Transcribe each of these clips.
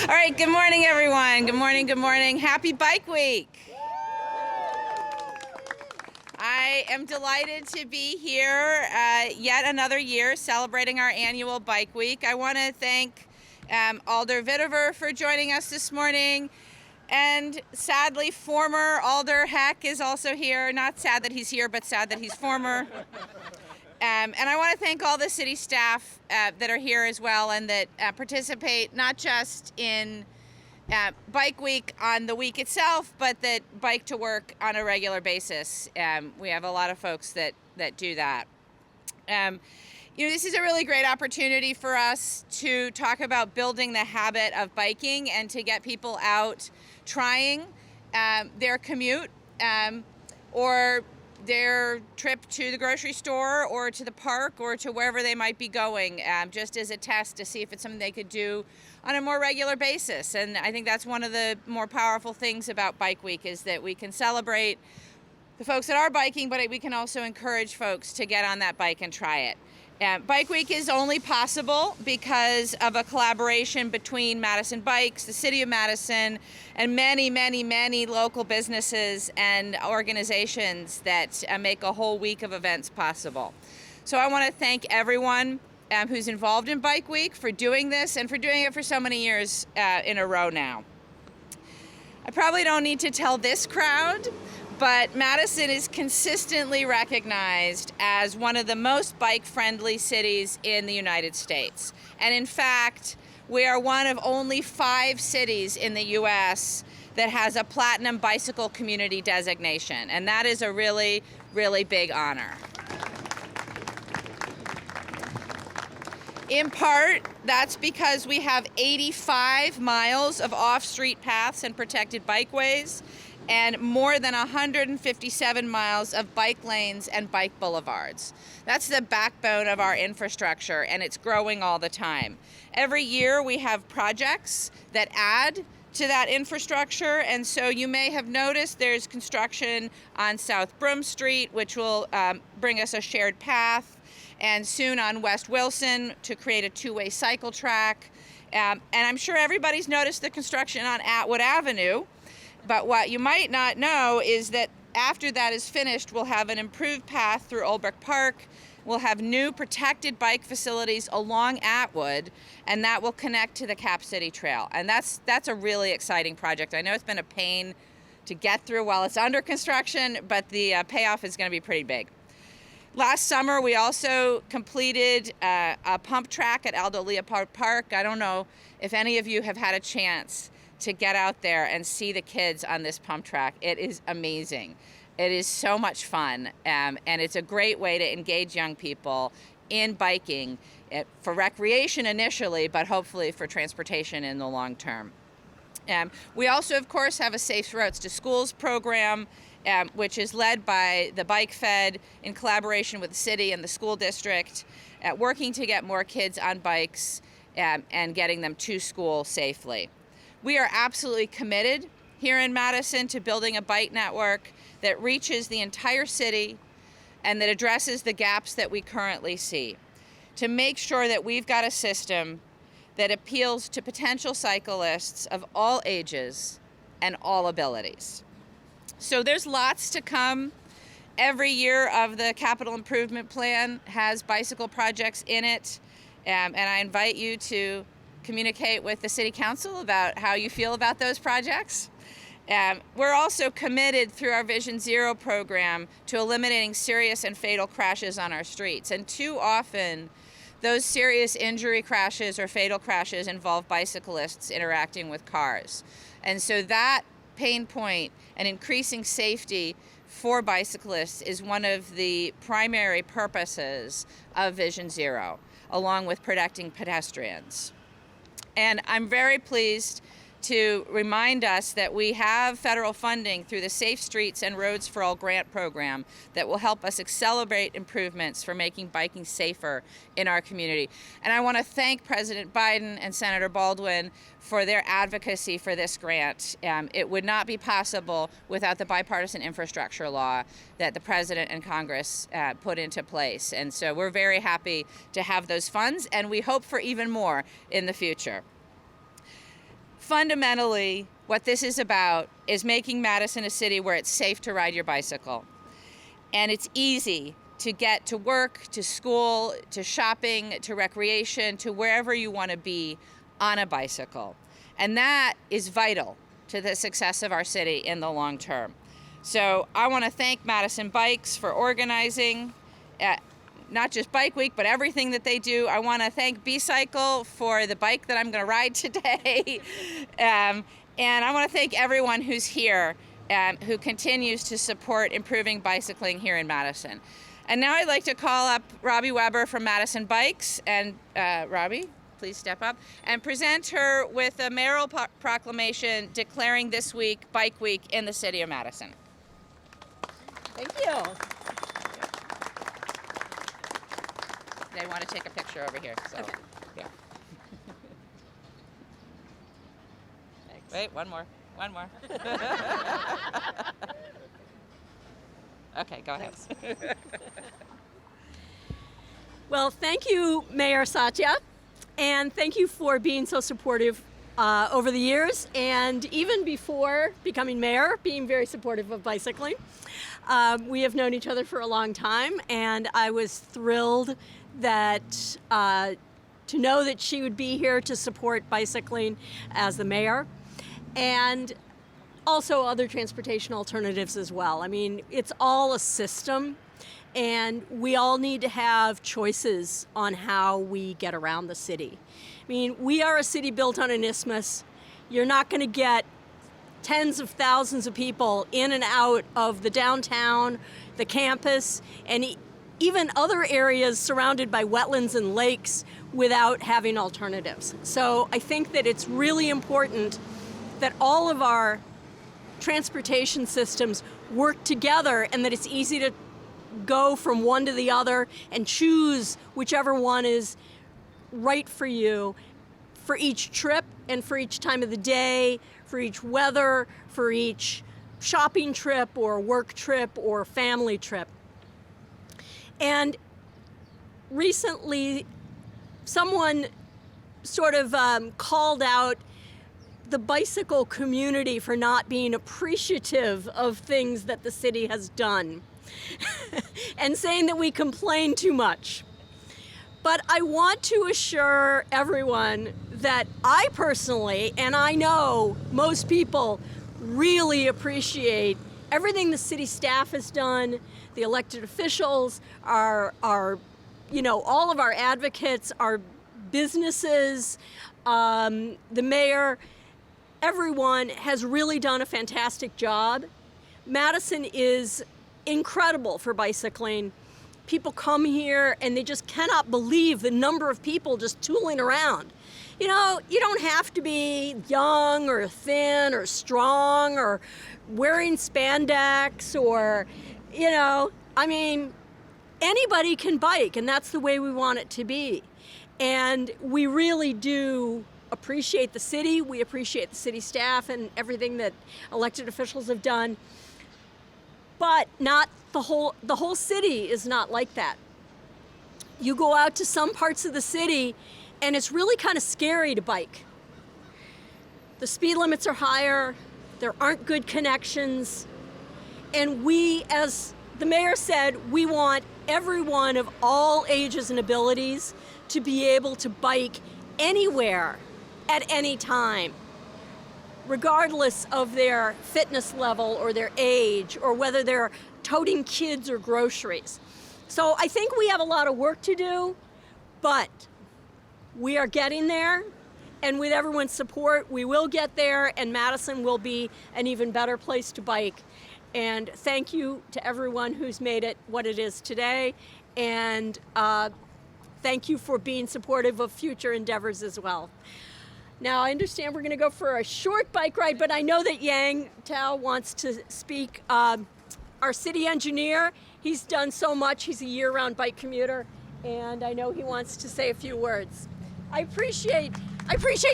All right, good morning, everyone. Good morning, good morning. Happy Bike Week. I am delighted to be here yet another year celebrating our annual Bike Week. I want to thank Alder Vitever for joining us this morning. And sadly, former Alder Heck is also here. Not sad that he's here, but sad that he's former. And I want to thank all the city staff that are here as well and that participate not just in Bike Week on the week itself, but that bike to work on a regular basis. We have a lot of folks that do that. This is a really great opportunity for us to talk about building the habit of biking and to get people out trying their commute or their trip to the grocery store or to the park or to wherever they might be going, just as a test to see if it's something they could do on a more regular basis. And I think that's one of the more powerful things about Bike Week is that we can celebrate the folks that are biking, but we can also encourage folks to get on that bike and try it. Bike Week is only possible because of a collaboration between Madison Bikes, the City of Madison, and many, many, many local businesses and organizations that make a whole week of events possible. So I want to thank everyone who's involved in Bike Week for doing this and for doing it for so many years in a row now. I probably don't need to tell this crowd, but Madison is consistently recognized as one of the most bike-friendly cities in the United States. And in fact, we are one of only 5 cities in the U.S. that has a Platinum Bicycle Community designation. And that is a really, really big honor. In part, that's because we have 85 miles of off-street paths and protected bikeways, and more than 157 miles of bike lanes and bike boulevards. That's the backbone of our infrastructure, and it's growing all the time. Every year we have projects that add to that infrastructure, and so you may have noticed there's construction on South Broome Street, which will bring us a shared path, and soon on West Wilson to create a 2-way cycle track. And I'm sure everybody's noticed the construction on Atwood Avenue. But what you might not know is that after that is finished, we'll have an improved path through Olbrich Park. We'll have new protected bike facilities along Atwood, and that will connect to the Cap City Trail. And that's a really exciting project. I know it's been a pain to get through while it's under construction, but the payoff is going to be pretty big. Last summer, we also completed a pump track at Aldo Leopold Park. I don't know if any of you have had a chance to get out there and see the kids on this pump track. It is amazing. It is so much fun, and it's a great way to engage young people in biking for recreation initially, but hopefully for transportation in the long term. We also, of course, have a Safe Routes to Schools program, which is led by the Bike Fed in collaboration with the city and the school district, working to get more kids on bikes and getting them to school safely. We are absolutely committed here in Madison to building a bike network that reaches the entire city and that addresses the gaps that we currently see, to make sure that we've got a system that appeals to potential cyclists of all ages and all abilities. So there's lots to come. Every year of the capital improvement plan has bicycle projects in it, and I invite you to communicate with the City Council about how you feel about those projects. We're also committed through our Vision Zero program to eliminating serious and fatal crashes on our streets. And too often, those serious injury crashes or fatal crashes involve bicyclists interacting with cars. And so that pain point and increasing safety for bicyclists is one of the primary purposes of Vision Zero, along with protecting pedestrians. And I'm very pleased to remind us that we have federal funding through the Safe Streets and Roads for All grant program that will help us accelerate improvements for making biking safer in our community. And I want to thank President Biden and Senator Baldwin for their advocacy for this grant. It would not be possible without the bipartisan infrastructure law that the President and Congress put into place. And so we're very happy to have those funds, and we hope for even more in the future. Fundamentally, what this is about is making Madison a city where it's safe to ride your bicycle. And it's easy to get to work, to school, to shopping, to recreation, to wherever you want to be on a bicycle. And that is vital to the success of our city in the long term. So I want to thank Madison Bikes for organizing not just Bike Week, but everything that they do. I want to thank B-Cycle for the bike that I'm going to ride today. And I want to thank everyone who's here who continues to support improving bicycling here in Madison. And now I'd like to call up Robbie Weber from Madison Bikes. And Robbie, please step up and present her with a mayoral proclamation declaring this week Bike Week in the city of Madison. Thank you. They want to take a picture over here. So, okay. Yeah. Thanks. Wait, one more. Okay, go ahead. Well, thank you, Mayor Satya, and thank you for being so supportive over the years, and even before becoming mayor, being very supportive of bicycling. We have known each other for a long time, and I was thrilled that to know that she would be here to support bicycling as the mayor, and also other transportation alternatives as well. I mean, it's all a system, and we all need to have choices on how we get around the city. I mean, we are a city built on an isthmus. You're not going to get tens of thousands of people in and out of the downtown, the campus, and even other areas surrounded by wetlands and lakes without having alternatives. So I think that it's really important that all of our transportation systems work together and that it's easy to go from one to the other and choose whichever one is right for you for each trip and for each time of the day, for each weather, for each shopping trip or work trip or family trip. And recently, someone sort of called out the bicycle community for not being appreciative of things that the city has done and saying that we complain too much. But I want to assure everyone that I personally, and I know most people, really appreciate everything the city staff has done, the elected officials, our all of our advocates, our businesses, the mayor. Everyone has really done a fantastic job. Madison is incredible for bicycling. People come here and they just cannot believe the number of people just tooling around. You know, you don't have to be young or thin or strong or wearing spandex or, I mean, anybody can bike, and that's the way we want it to be. And we really do appreciate the city. We appreciate the city staff and everything that elected officials have done. But not the whole city is not like that. You go out to some parts of the city and it's really kind of scary to bike. The speed limits are higher, there aren't good connections, and we, as the mayor said, we want everyone of all ages and abilities to be able to bike anywhere at any time, regardless of their fitness level or their age or whether they're toting kids or groceries. So I think we have a lot of work to do, but we are getting there, and with everyone's support, we will get there, and Madison will be an even better place to bike. And thank you to everyone who's made it what it is today, and thank you for being supportive of future endeavors as well. Now, I understand we're going to go for a short bike ride, but I know that Yang Tao wants to speak. Our city engineer, he's done so much. He's a year-round bike commuter, and I know he wants to say a few words. I appreciate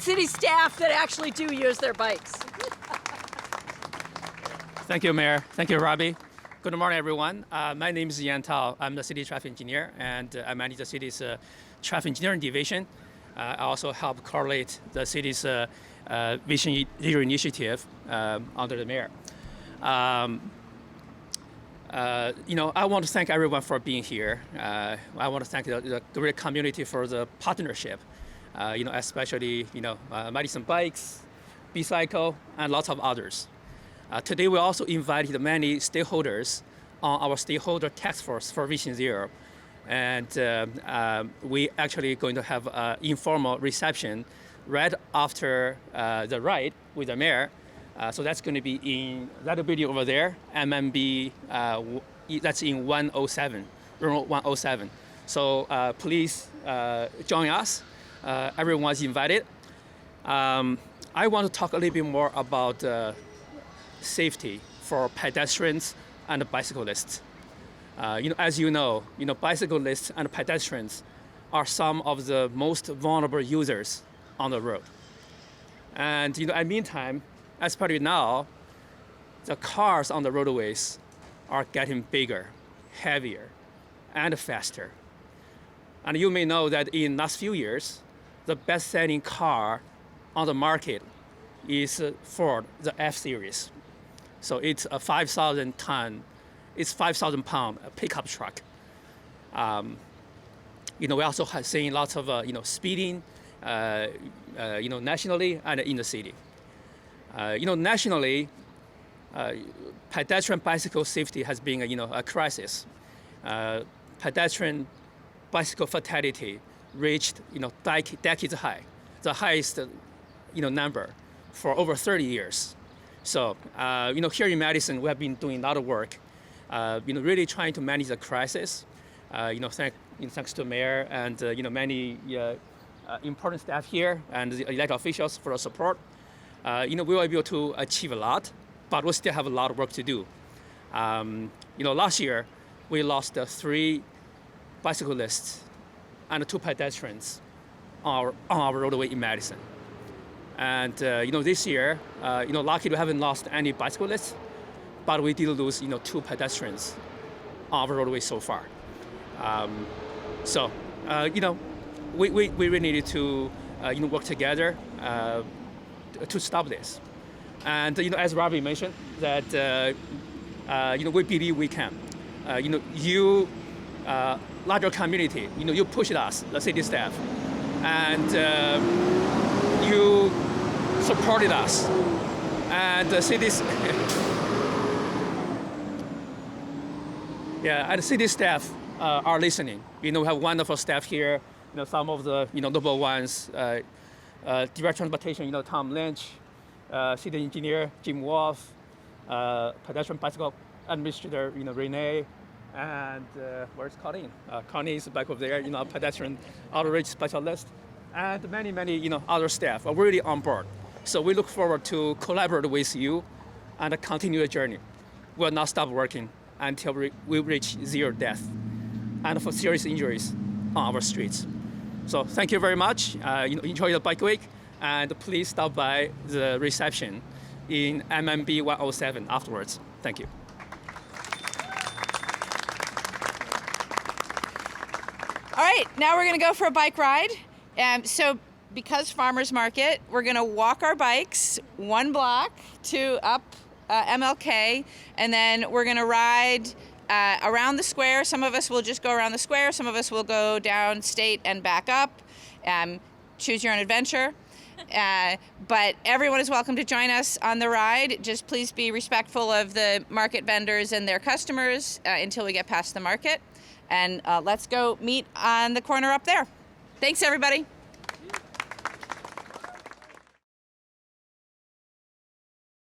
city staff that actually do use their bikes. Thank you, Mayor. Thank you, Robbie. Good morning, everyone. My name is Yan Tao. I'm the city traffic engineer, and I manage the city's traffic engineering division. I also help correlate the city's vision zero initiative under the mayor. I want to thank everyone for being here. I want to thank the great community for the partnership. Especially Madison Bikes, B-Cycle, and lots of others. Today we also invited many stakeholders on our stakeholder task force for Vision Zero. And we actually going to have an informal reception right after the ride with the mayor. So that's going to be in that building over there, MMB, that's in 107, room 107. So please join us. Everyone's invited. I want to talk a little bit more about safety for pedestrians and bicyclists. As you know, bicyclists and pedestrians are some of the most vulnerable users on the road. And in the meantime, especially now, the cars on the roadways are getting bigger, heavier, and faster. And you may know that in the last few years, the best-selling car on the market is Ford, the F-Series. So it's a 5,000-pound pickup truck. We also have seen lots of speeding, nationally and in the city. Nationally, pedestrian bicycle safety has been a crisis. Pedestrian bicycle fatality reached decades high, the highest number for over 30 years. So here in Madison, we have been doing a lot of work, really trying to manage the crisis. Thanks to the mayor and many important staff here and the elected officials for the support. We were able to achieve a lot, but we still have a lot of work to do. Last year we lost 3 bicyclists and 2 pedestrians on our roadway in Madison. And this year, luckily we haven't lost any bicyclists, but we did lose 2 pedestrians on our roadway so far. We really needed to work together to stop this. And as Robbie mentioned, that we believe we can. Larger community, you pushed us, the city staff, and you supported us. And the city's and the city staff are listening. We have wonderful staff here. Some of the notable ones, Director of Transportation, Tom Lynch, City Engineer Jim Wolf, Pedestrian Bicycle Administrator, Renee, and where's Colleen? Colleen is back over there, pedestrian outreach specialist, and many other staff are really on board. So we look forward to collaborate with you and continue the journey. We'll not stop working until we reach 0 death and for serious injuries on our streets. So thank you very much. Enjoy the bike week, and please stop by the reception in MMB 107 afterwards. Thank you. All right, now we're going to go for a bike ride. So because farmers market, we're going to walk our bikes 1 block to up MLK, and then we're going to ride around the square. Some of us will just go around the square. Some of us will go down State and back up. Choose your own adventure. But everyone is welcome to join us on the ride. Just please be respectful of the market vendors and their customers until we get past the market. And let's go meet on the corner up there. Thanks, everybody.